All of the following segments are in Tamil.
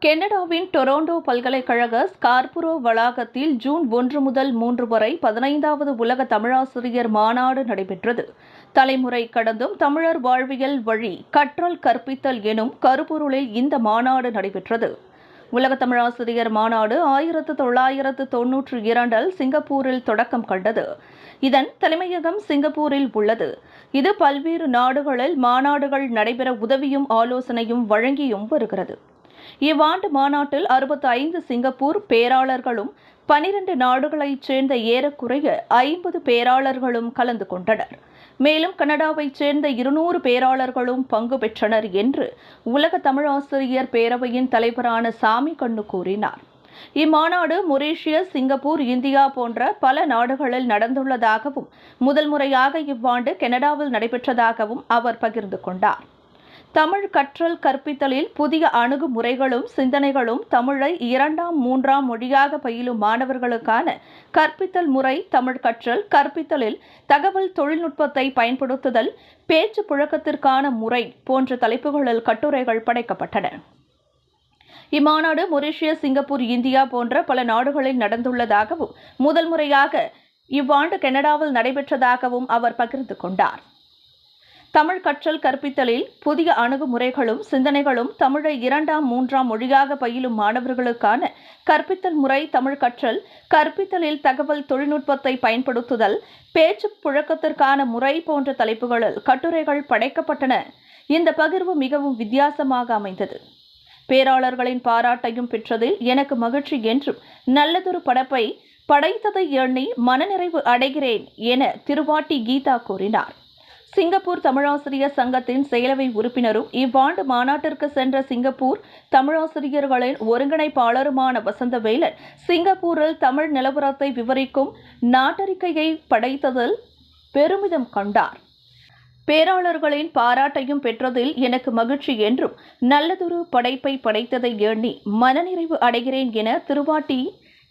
கனடாவின் டொரண்டோ பல்கலைக்கழக ஸ்கார்புரோ வளாகத்தில் ஜூன் 1 முதல் 3 வரை 15வது உலக தமிழாசிரியர் மாநாடு நடைபெற்றது. தலைமுறை கடந்தும் தமிழர் வாழ்வியல் வழி கற்றல் கற்பித்தல் எனும் கருப்பொருளில் இந்த மாநாடு நடைபெற்றது. உலக தமிழாசிரியர் மாநாடு 1992 சிங்கப்பூரில் தொடக்கம் கண்டது. இதன் தலைமையகம் சிங்கப்பூரில் உள்ளது. இது பல்வேறு நாடுகளில் மாநாடுகள் நடைபெற உதவியும் ஆலோசனையும் வழங்கியும் வருகிறது. இவ்வாண்டு மாநாட்டில் 65 சிங்கப்பூர் பேராளர்களும் 12 நாடுகளைச் சேர்ந்த ஏறக்குறைய 50 பேராளர்களும் கலந்து கொண்டனர். மேலும் கனடாவைச் சேர்ந்த 200 பேராளர்களும் பங்கு பெற்றனர் என்று உலக தமிழாசிரியர் பேரவையின் தலைவரான சாமி கண்ணு கூறினார். இம்மாநாடு மொரீஷியஸ், சிங்கப்பூர், இந்தியா போன்ற பல நாடுகளில் நடந்துள்ளதாகவும் முதல் முறையாக இவ்வாண்டு கனடாவில் நடைபெற்றதாகவும் அவர் பகிர்ந்து கொண்டார். தமிழ் கற்றல் கற்பித்தலில் புதிய அணுகுமுறைகளும் சிந்தனைகளும் தமிழை 2ஆம் 3ஆம் மொழியாக பயிலும் மாணவர்களுக்கான கற்பித்தல் முறை, தமிழ் கற்றல் கற்பித்தலில் தகவல் தொழில்நுட்பத்தை பயன்படுத்துதல், பேச்சு புழக்கத்திற்கான முறை போன்ற தலைப்புகளில் கட்டுரைகள் படைக்கப்பட்டன. இம்மாநாடு மொரீஷியஸ், சிங்கப்பூர், இந்தியா போன்ற பல நாடுகளில் நடந்துள்ளதாகவும் முதல் முறையாக இவ்வாண்டு கனடாவில் நடைபெற்றதாகவும் அவர் பகிர்ந்து கொண்டார். தமிழ் கற்றல் கற்பித்தலில் புதிய அணுகுமுறைகளும் சிந்தனைகளும் தமிழை 2ஆம் 3ஆம் மொழியாக பயிலும் மாணவர்களுக்கான கற்பித்தல் முறை, தமிழ் கற்றல் கற்பித்தலில் தகவல் தொழில்நுட்பத்தை பயன்படுத்துதல், பேச்சு புழக்கத்திற்கான முறை போன்ற தலைப்புகளில் கட்டுரைகள் படைக்கப்பட்டன. இந்த பகிர்வு மிகவும் வித்தியாசமாக அமைந்தது. பேராளர்களின் பாராட்டையும் பெற்றதில் எனக்கு மகிழ்ச்சி என்றும் நல்லதொரு படைப்பை படைத்ததை எண்ணி மனநிறைவு அடைகிறேன் என திருவாட்டி கீதா கூறினார். சிங்கப்பூர் தமிழாசிரியர் சங்கத்தின் செயலவை உறுப்பினரும் இவ்வாண்டு மாநாட்டிற்கு சென்ற சிங்கப்பூர் தமிழாசிரியர்களின் ஒருங்கிணைப்பாளருமான வசந்தவேலன் சிங்கப்பூரில் தமிழ் நிலவரத்தை விவரிக்கும் நாட்டறிக்கையை படைத்ததில் பெருமிதம் கொண்டார். பேராளர்களின் பாராட்டையும் பெற்றதில் எனக்கு மகிழ்ச்சி என்றும் நல்லதொரு படைப்பை படைத்ததை எண்ணி மனநிறைவு அடைகிறேன் என திருவாட்டி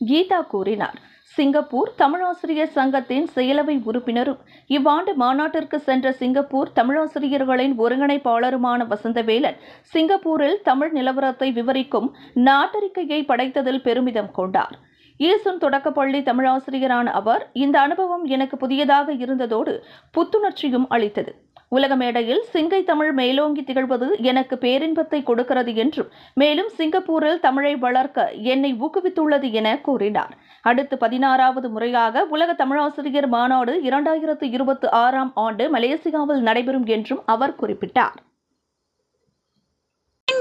கீதா கூறினார். சிங்கப்பூர் தமிழாசிரியர் சங்கத்தின் செயலவை உறுப்பினரும் இவ்வாண்டு மாநாட்டிற்கு சென்ற சிங்கப்பூர் தமிழாசிரியர்களின் ஒருங்கிணைப்பாளருமான வசந்தவேலன் சிங்கப்பூரில் தமிழ் நிலவரத்தை விவரிக்கும் நாட்டறிக்கையை படைத்ததில் பெருமிதம் கொண்டார். ஈசூன் தொடக்கப்பள்ளி தமிழாசிரியரான அவர், இந்த அனுபவம் எனக்கு புதியதாக இருந்ததோடு புத்துணர்ச்சியும் அளித்தது. உலக மேடையில் சிங்கை தமிழ் மேலோங்கி திகழ்வது எனக்கு பேரின்பத்தை கொடுக்கிறது என்றும், மேலும் சிங்கப்பூரில் தமிழை வளர்க்க என்னை ஊக்குவித்துள்ளது என கூறினார். அடுத்து 16வது முறையாக உலக தமிழாசிரியர் மாநாடு 2026ஆம் ஆண்டு மலேசியாவில் நடைபெறும் என்றும் அவர் குறிப்பிட்டார்.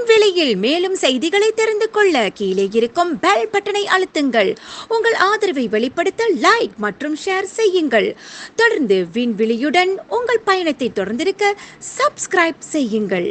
விலையில் மேலும் செய்திகளை தெரிந்து கொள்ள கீழே இருக்கும் பெல் பட்டனை அழுத்துங்கள். உங்கள் ஆதரவை வெளிப்படுத்த லைக் மற்றும் ஷேர் செய்யுங்கள். தொடர்ந்து விண்வெளியுடன் உங்கள் பயணத்தை தொடர்ந்திருக்க சப்ஸ்கிரைப் செய்யுங்கள்.